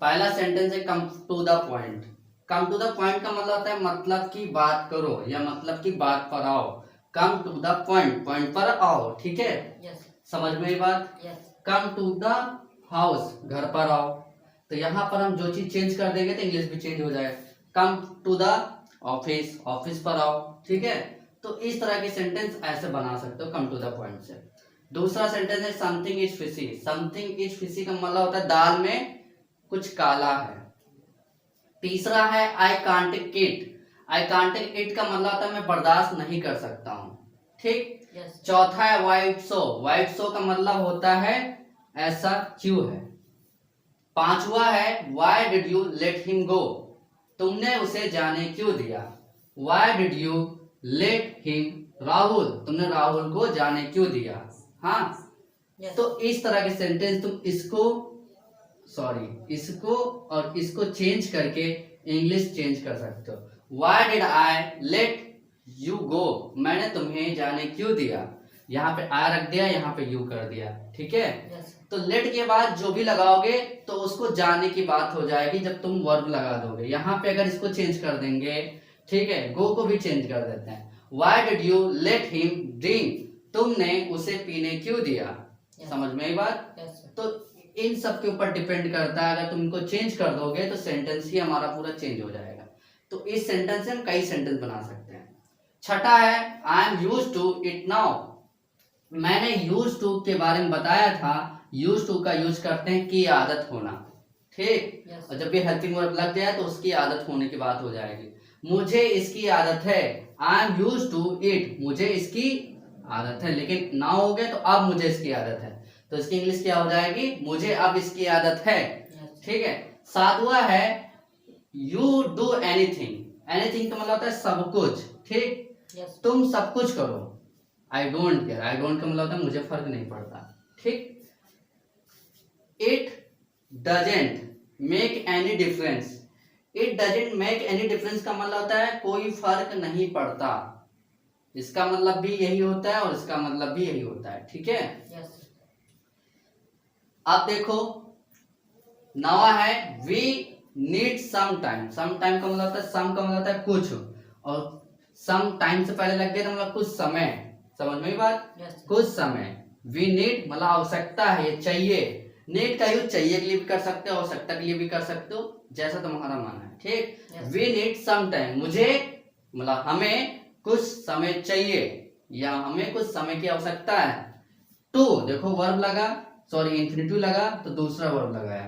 पहला सेंटेंस है come to the point. Come to the point का मतलब होता है मतलब की बात करो या मतलब की बात पर आओ। Come to the point, point पर आओ, ठीक है। समझ में ये बात। कम टू द हाउस, घर पर आओ। तो यहाँ पर हम जो चीज चेंज कर देंगे तो इंग्लिश भी चेंज हो जाएगा। Come to the office, office पर आओ, ठीक है। तो इस तरह के सेंटेंस ऐसे बना सकते हो कम टू द पॉइंट से। दूसरा सेंटेंस है something is fishy. Something is fishy का मतलब होता है दाल में कुछ काला है। तीसरा है I can't it. I can't it का मतलब होता है मैं बर्दाश्त नहीं कर सकता हूँ, ठीक। चौथा है वाइट सो। वाइट सो का मतलब होता है ऐसा क्यों है। पांचवा है why did you let him go. तुमने उसे जाने क्यों दिया। Why did you let him Rahul. तुमने राहुल को जाने क्यों दिया। हाँ तो इस तरह के सेंटेंस तुम इसको और इसको चेंज करके इंग्लिश चेंज कर सकते हो। Why did I let you go. मैंने तुम्हें जाने क्यों दिया। यहाँ पे आई रख दिया, यहाँ पे यू कर दिया, ठीक है। तो लेट के बाद जो भी लगाओगे तो उसको जाने की बात हो जाएगी जब तुम वर्ब लगा दोगे। यहाँ पे अगर इसको चेंज कर देंगे, ठीक है, गो को भी चेंज कर देते हैं। Why did you let him drink. तुमने उसे पीने क्यों दिया। समझ में आई बात। तो इन सब के ऊपर डिपेंड करता है। अगर तुम इनको चेंज कर दोगे तो सेंटेंस ही हमारा पूरा चेंज हो जाएगा। तो इस सेंटेंस से हम कई सेंटेंस बना सकते हैं। छठा है I am used to it now. मैंने यूज टू के बारे में बताया था। यूज टू का यूज करते हैं की आदत होना, ठीक। और जब भी हेल्पिंग वर्ब लग जाए तो उसकी आदत होने की बात हो जाएगी। मुझे इसकी आदत है। I am used to it. मुझे इसकी आदत है, लेकिन नाउ हो गया तो अब मुझे इसकी आदत है। तो इसकी इंग्लिश क्या हो जाएगी, मुझे अब इसकी आदत है, ठीक है। सातवां है यू डू एनीथिंग। एनीथिंग का मतलब होता है सब कुछ, ठीक। तुम सब कुछ करो। I don't care. I don't का मतलब होता है मुझे फर्क नहीं पड़ता, ठीक। It doesn't make any difference. It doesn't make any difference का मतलब होता है कोई फर्क नहीं पड़ता। इसका मतलब भी यही होता है और इसका मतलब भी यही होता है, ठीक है। अब देखो नवा है we need some time. Some time का मतलब होता है, सम का मतलब होता है कुछ, और सम टाइम से पहले लग गया तो मतलब कुछ समय। समझ में बात। कुछ समय। वी नीड मतलब आवश्यकता है, चाहिए। नीड का यूज चाहिए के लिए भी कर सकते हो, आवश्यकता के लिए भी कर सकते हो, जैसा तुम्हारा मन है, ठीक। वी नीड सम टाइम, मुझे मतलब हमें कुछ समय चाहिए या हमें कुछ समय की आवश्यकता है। टू देखो वर्ब लगा, सॉरी इंफिनिटिव लगा तो दूसरा वर्ब लगाया,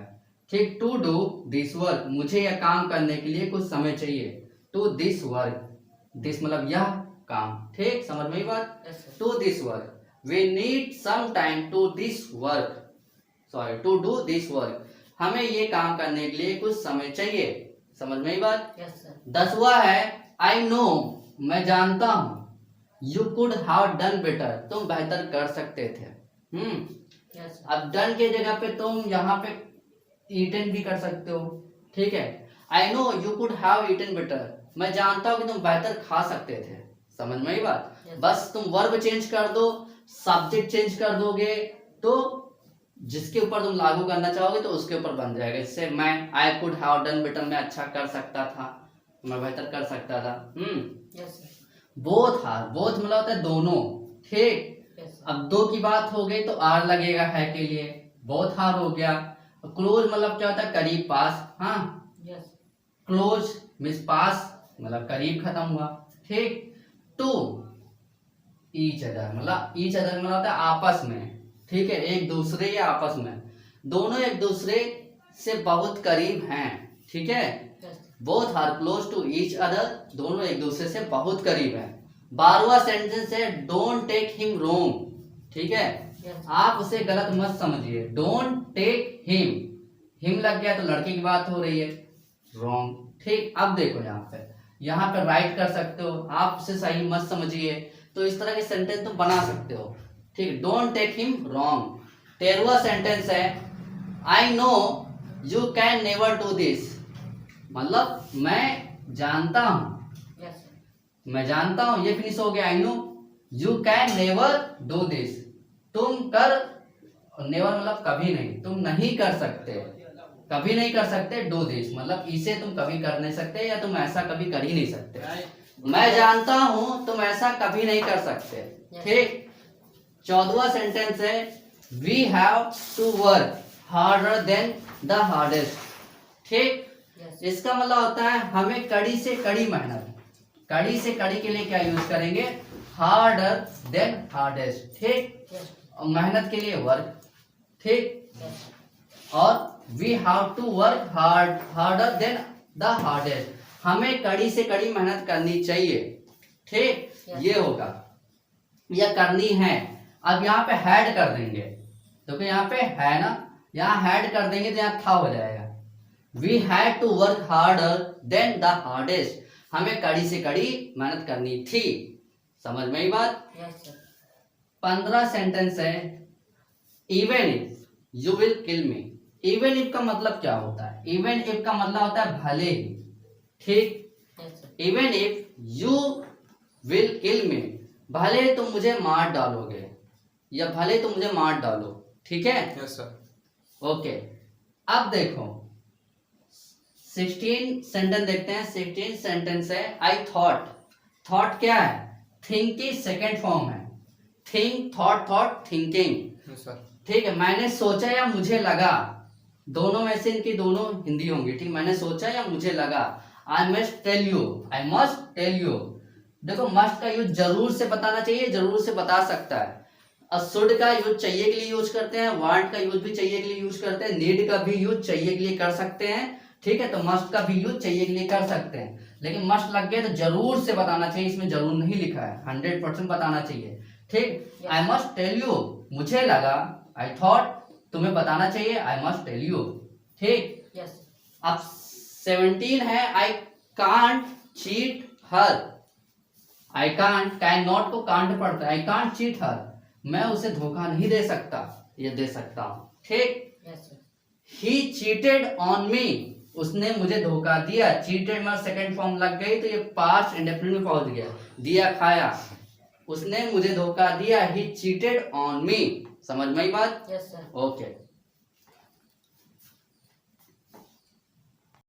ठीक। टू डू दिस वर्क, मुझे यह काम करने के लिए कुछ समय चाहिए। टू दिस वर्क, दिस मतलब यह काम, ठीक। समझ में बात। To this work we need some time to this work, sorry to do this work, हमें ये काम करने के लिए कुछ समय चाहिए। समझ में बात। 10वां है आई नो, मैं जानता हूं। You could have done better, तुम बेहतर कर सकते थे। अब डन के जगह पे तुम यहाँ पे ईटन भी कर सकते हो, ठीक है। I know you could have eaten better, मैं जानता हूं कि तुम बेहतर खा सकते थे। समझ में आई बात। बस तुम वर्ब चेंज कर दो, सब्जेक्ट चेंज कर दोगे तो जिसके ऊपर तुम लागू करना चाहोगे तो उसके ऊपर बन जाएगा। इससे मैं I could have done better, मैं अच्छा कर सकता था, मैं बेहतर कर सकता था। बोथ आर, बोथ मतलब होता है दोनों, ठीक। अब दो की बात हो गई तो आर लगेगा है के लिए, बोथ आर हो गया। क्लोज मतलब क्या होता है करीब, पास। हाँ क्लोज मींस पास मतलब करीब खत्म हुआ, ठीक। टू ईच अदर मतलब ईच अदर मतलब होता है आपस में, ठीक है, एक दूसरे या आपस में, दोनों एक दूसरे से बहुत करीब हैं, ठीक है। Both are close to each other, दोनों एक दूसरे से बहुत करीब हैं। 12वां सेंटेंस है डोंट टेक हिम रोंग, ठीक है। आप उसे गलत मत समझिए। डोंट टेक हिम, हिम लग गया तो लड़के की बात हो रही है, रोंग, ठीक। अब देखो यहाँ पे राइट कर सकते हो, आप उसे सही मत समझिए। तो इस तरह के सेंटेंस तुम बना सकते हो, ठीक। Don't take him wrong. 13वां सेंटेंस है I know you can never do this, मतलब मैं जानता हूं, मैं जानता हूं, ये फिनिश हो गया। आई know you can never do this, तुम कर, नेवर मतलब कभी नहीं, तुम नहीं कर सकते, कभी नहीं कर सकते, डू दिस मतलब इसे तुम कभी कर नहीं सकते या तुम ऐसा कभी कर ही नहीं सकते। मैं जानता हूं तुम ऐसा कभी नहीं कर सकते। ठीक। 14वां सेंटेंस है we have to work harder than the hardest. ठीक। इसका मतलब होता है हमें कड़ी से कड़ी मेहनत, कड़ी से कड़ी के लिए क्या यूज करेंगे, हार्डर देन हार्डेस्ट। ठीक। मेहनत के लिए वर्क। ठीक। और we have to work harder than the hardest, हमें कड़ी से कड़ी मेहनत करनी चाहिए। ठीक। ये होगा या करनी है। अब यहाँ पे हैड कर देंगे, तो यहाँ पे है ना, यहाँ हैड कर देंगे तो यहाँ था हो जाएगा। We had to work harder than the hardest, हमें कड़ी से कड़ी मेहनत करनी थी। समझ में ही बात। 15 सेंटेंस है even if you will kill me. Even if का मतलब क्या होता है, इवन इफ का मतलब होता है भले ही। ठीक। Even if you will kill me, भले तुम मुझे मार डालोगे या भले तुम मुझे मार डालो। ठीक है। Yes sir. ओके। अब देखो 16 सेंटेंस देखते हैं। 16 सेंटेंस है आई थॉट। थॉट क्या है, थिंक की सेकेंड फॉर्म है। Think, thought, thought, thinking. Yes sir. ठीक है। मैंने सोचा या मुझे लगा, दोनों में से इनकी दोनों हिंदी होंगी। ठीक। मैंने सोचा या मुझे लगा। I must tell you, I must tell you. देखो मस्ट का यूज जरूर से बताना चाहिए, जरूर से बता सकता है। शुड का यूज चाहिए के लिए यूज करते हैं, वांट का यूज भी चाहिए के लिए यूज करते हैं, नीड का भी यूज चाहिए के लिए कर सकते हैं। ठीक है। तो मस्ट का भी यूज चाहिए के लिए कर सकते हैं, लेकिन मस्ट लग गया तो जरूर से बताना चाहिए। इसमें जरूर नहीं लिखा है, 100% बताना चाहिए। ठीक। आई मस्ट टेल यू, मुझे लगा। आई थॉट, तुम्हें बताना चाहिए। I must tell you. ठीक। अब 17 है I can't cheat her. I can't, can not को कांट पड़ता है। आई कांट चीट हर, मैं उसे धोखा नहीं दे सकता, ये दे सकता हूं। ठीक। ही चीटेड ऑन मी, उसने मुझे धोखा दिया। चीटेड में सेकंड फॉर्म लग गई तो ये पास्ट इंडेफिनिट में पहुंच गया। दिया, खाया, उसने मुझे धोखा दिया। ही चीटेड ऑन मी। समझ में आई बात। Yes sir. ओके।